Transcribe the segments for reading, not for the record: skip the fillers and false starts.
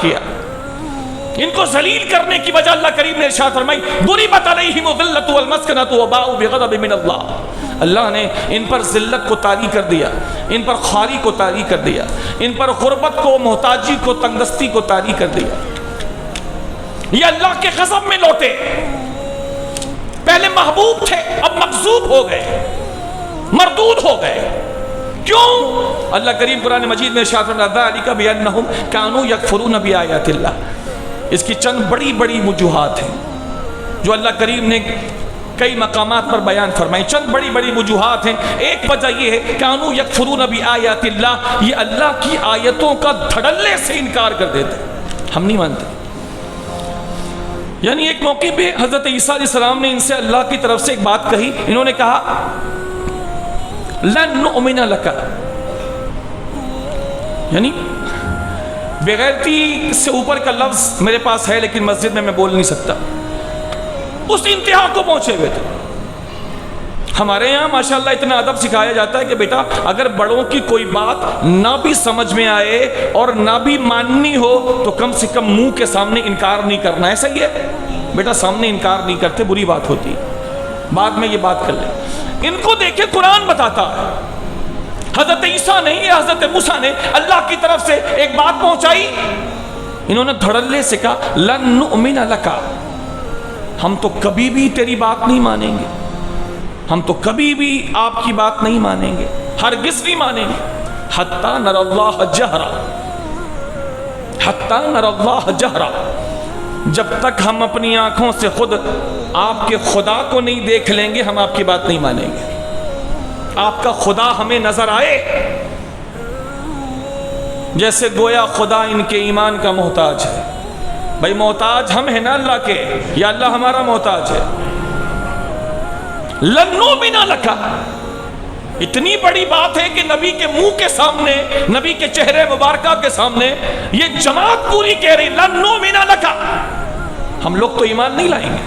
کیا. ان کو ذلیل کرنے کی وجہ اللہ کریم نے ارشاد فرمائی ضربت علیہم الذلۃ والمسکنۃ وباؤوا بغضب من اللہ. اللہ نے ان پر ذلت کو طاری کر دیا, ان پر خواری کو طاری کر دیا, ان پر غربت کو, محتاجی کو, تنگدستی کو طاری کر دیا. یہ اللہ کے غضب میں لوٹے. پہلے محبوب تھے, اب مغضوب ہو گئے, مردود ہو گئے. کیوں؟ اللہ کریم قرآن مجید میں ارشاد فرماتا ہے ذالک بانہم کانوا یکفرون بآیات اللہ. اس کی چند بڑی بڑی وجوہات ہیں جو اللہ کریم نے کئی مقامات پر بیان فرمائی. چند بڑی بڑی وجوہات ہیں. ایک وجہ یہ ہے کانوا یکفرون بآیات اللہ, یہ اللہ کی آیتوں کا دھڑلے سے انکار کر دیتے, ہم نہیں مانتے. یعنی ایک موقع پہ حضرت عیسیٰ علیہ السلام نے ان سے اللہ کی طرف سے ایک بات کہی. انہوں نے کہا لن نؤمن لک, یعنی بغیرتی سے اوپر کا لفظ میرے پاس ہے لیکن مسجد میں بول نہیں سکتا. اس انتہا کو پہنچے ہوئے تھے. ہمارے یہاں ماشاءاللہ اتنا ادب سکھایا جاتا ہے کہ بیٹا اگر بڑوں کی کوئی بات نہ بھی سمجھ میں آئے اور نہ بھی ماننی ہو تو کم سے کم منہ کے سامنے انکار نہیں کرنا. ایسا ہی ہے بیٹا, سامنے انکار نہیں کرتے, بری بات ہوتی, بعد میں یہ بات کر لیں. ان کو دیکھیں قرآن بتاتا ہے حضرت عیسیٰ نے یا حضرت موسیٰ نے اللہ کی طرف سے ایک بات پہنچائی, انہوں نے دھڑلے سے کہا لن نؤمن لک, ہم تو کبھی بھی تیری بات نہیں مانیں گے, ہم تو کبھی بھی آپ کی بات نہیں مانیں گے, ہرگز نہیں مانیں گے. حتی نر اللہ جہرا, حتی نر اللہ جہرا, جب تک ہم اپنی آنکھوں سے خود آپ کے خدا کو نہیں دیکھ لیں گے ہم آپ کی بات نہیں مانیں گے. آپ کا خدا ہمیں نظر آئے, جیسے گویا خدا ان کے ایمان کا محتاج ہے. بھائی محتاج ہم ہیں نا اللہ کے, یا اللہ ہمارا محتاج ہے؟ لن نؤمن لک, اتنی بڑی بات ہے کہ نبی کے منہ کے سامنے, نبی کے چہرے مبارکہ کے سامنے یہ جماعت پوری کہہ رہی لن نؤمن لک, ہم لوگ تو ایمان نہیں لائیں گے,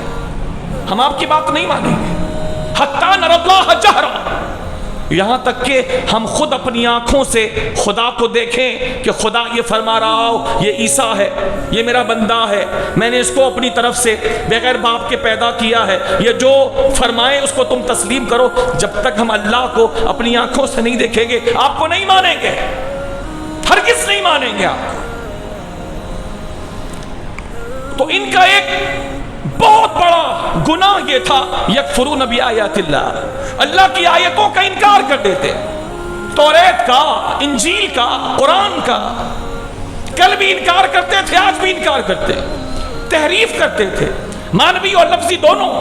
ہم آپ کی بات نہیں مانیں گے. حتی نر اللہ جہرا, یہاں تک کہ ہم خود اپنی آنکھوں سے خدا کو دیکھیں کہ خدا یہ فرما رہا ہو یہ عیسیٰ ہے, یہ میرا بندہ ہے, میں نے اس کو اپنی طرف سے بغیر باپ کے پیدا کیا ہے, یہ جو فرمائے اس کو تم تسلیم کرو. جب تک ہم اللہ کو اپنی آنکھوں سے نہیں دیکھیں گے آپ کو نہیں مانیں گے, ہرگز نہیں مانیں گے آپ کو. تو ان کا ایک بہت بڑا گناہ یہ تھا یکفرون بآیات اللہ, اللہ کی آیتوں کا انکار کر دیتے. توریت کا, انجیل کا, قرآن کا کل بھی انکار کرتے تھے, آج بھی انکار کرتے, تحریف کرتے تھے, مانوی اور لفظی دونوں.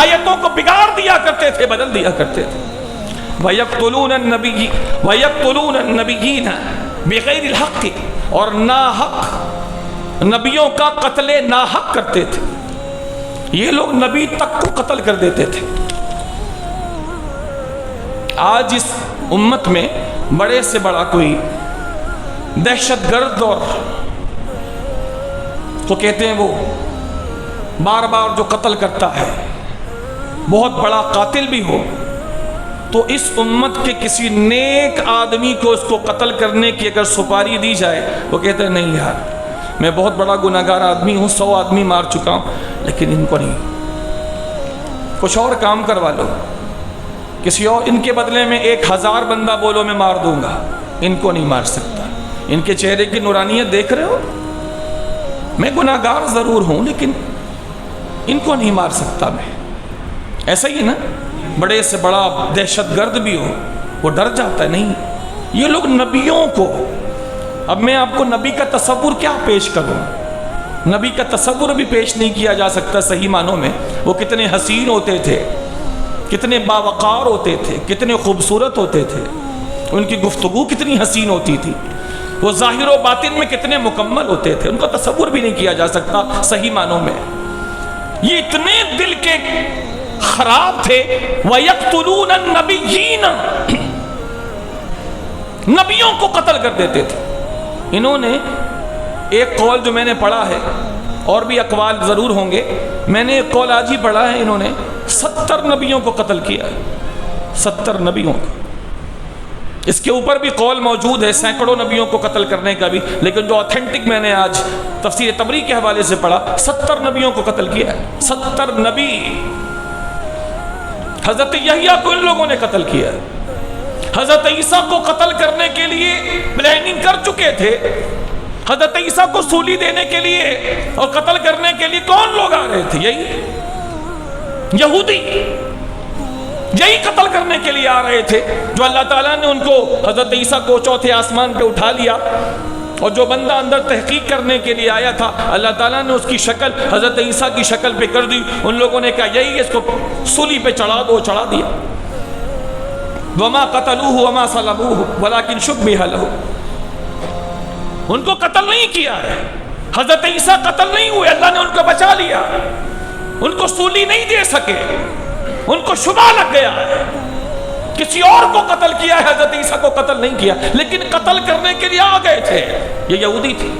آیتوں کو بگاڑ دیا کرتے تھے, بدل دیا کرتے تھے. وَيَقْتُلُونَ النَّبِيِّينَ بِغَيْرِ الْحَقِّ, اور ناحق نبیوں کا قتل ناحق کرتے تھے. یہ لوگ نبی تک کو قتل کر دیتے تھے. آج اس امت میں بڑے سے بڑا کوئی دہشت گرد اور تو کہتے ہیں وہ بار بار جو قتل کرتا ہے, بہت بڑا قاتل بھی ہو, تو اس امت کے کسی نیک آدمی کو اس کو قتل کرنے کی اگر سپاری دی جائے وہ کہتے ہیں نہیں یار میں بہت بڑا گناہگار آدمی ہوں, 100 آدمی مار چکا ہوں, لیکن ان کو نہیں, کچھ اور کام کروا لو, کسی اور, ان کے بدلے میں 1000 بندہ بولو میں مار دوں گا, ان کو نہیں مار سکتا. ان کے چہرے کی نورانیت دیکھ رہے ہو, میں گناہگار ضرور ہوں لیکن ان کو نہیں مار سکتا میں. ایسا ہی نا, بڑے سے بڑا دہشت گرد بھی ہو وہ ڈر جاتا ہے. نہیں, یہ لوگ نبیوں کو, اب میں آپ کو نبی کا تصور کیا پیش کروں, نبی کا تصور بھی پیش نہیں کیا جا سکتا صحیح معنوں میں. وہ کتنے حسین ہوتے تھے, کتنے باوقار ہوتے تھے, کتنے خوبصورت ہوتے تھے, ان کی گفتگو کتنی حسین ہوتی تھی, وہ ظاہر و باطن میں کتنے مکمل ہوتے تھے, ان کا تصور بھی نہیں کیا جا سکتا صحیح معنوں میں. یہ اتنے دل کے خراب تھے. وَيَقْتُلُونَ النَّبِيِّينَ, نبیوں کو قتل کر دیتے تھے. انہوں نے ایک قول جو میں نے پڑھا ہے, اور بھی اقوال ضرور ہوں گے, میں نے ایک قول آج ہی پڑھا ہے, انہوں نے 70 نبیوں کو قتل کیا, 70 نبیوں کو. اس کے اوپر بھی قول موجود ہے سینکڑوں نبیوں کو قتل کرنے کا بھی، لیکن جو آتھینٹک میں نے آج تفسیر طبری کے حوالے سے پڑھا 70 نبیوں کو قتل کیا ہے، 70 نبی۔ حضرت یحییٰ کو ان لوگوں نے قتل کیا ہے، حضرت عیسیٰ کو قتل کرنے کے لیے پلاننگ کر چکے تھے، حضرت عیسیٰ کو سولی دینے کے لیے اور قتل کرنے کے لیے کون لوگ آ رہے تھے؟ یہی یہودی، یہی قتل کرنے کے لیے آ رہے تھے، جو اللہ تعالیٰ نے ان کو حضرت عیسیٰ کو چوتھے آسمان پہ اٹھا لیا، اور جو بندہ اندر تحقیق کرنے کے لیے آیا تھا اللہ تعالیٰ نے اس کی شکل حضرت عیسیٰ کی شکل پہ کر دی۔ ان لوگوں نے کہا یہی اس کو سولی پہ چڑھا دو، چڑھا دیا۔ وما قتلوه وما صلبوه ولكن شبه له، ان کو قتل نہیں کیا ہے، حضرت عیسیٰ قتل نہیں ہوئے، اللہ نے ان کو بچا لیا، ان کو سولی نہیں دے سکے، ان کو شبہ لگ گیا ہے، کسی اور کو قتل کیا ہے، حضرت عیسیٰ کو قتل نہیں کیا، لیکن قتل کرنے کے لیے آ گئے تھے، یہ یہودی تھی۔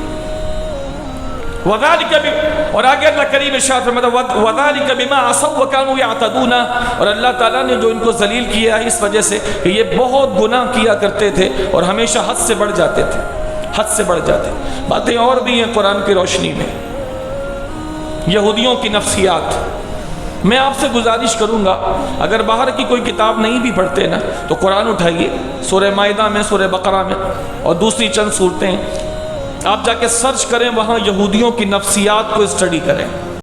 اور آگے اللہ کریم ارشاد فرماتا وَذَلِكَ بِمَا عَصَوْا وَكَانُوا يَعْتَدُونَ، اور اللہ تعالیٰ نے جو ان کو ذلیل کیا ہے اس وجہ سے کہ یہ بہت گناہ کیا کرتے تھے اور ہمیشہ حد سے بڑھ جاتے تھے، حد سے بڑھ جاتے۔ باتیں اور بھی ہیں قرآن کی روشنی میں، یہودیوں کی نفسیات۔ میں آپ سے گزارش کروں گا اگر باہر کی کوئی کتاب نہیں بھی پڑھتے نا تو قرآن اٹھائیے، سورہ مائدہ میں، سورہ بقرہ میں اور دوسری چند صورتیں آپ جا کے سرچ کریں، وہاں یہودیوں کی نفسیات کو اسٹڈی کریں۔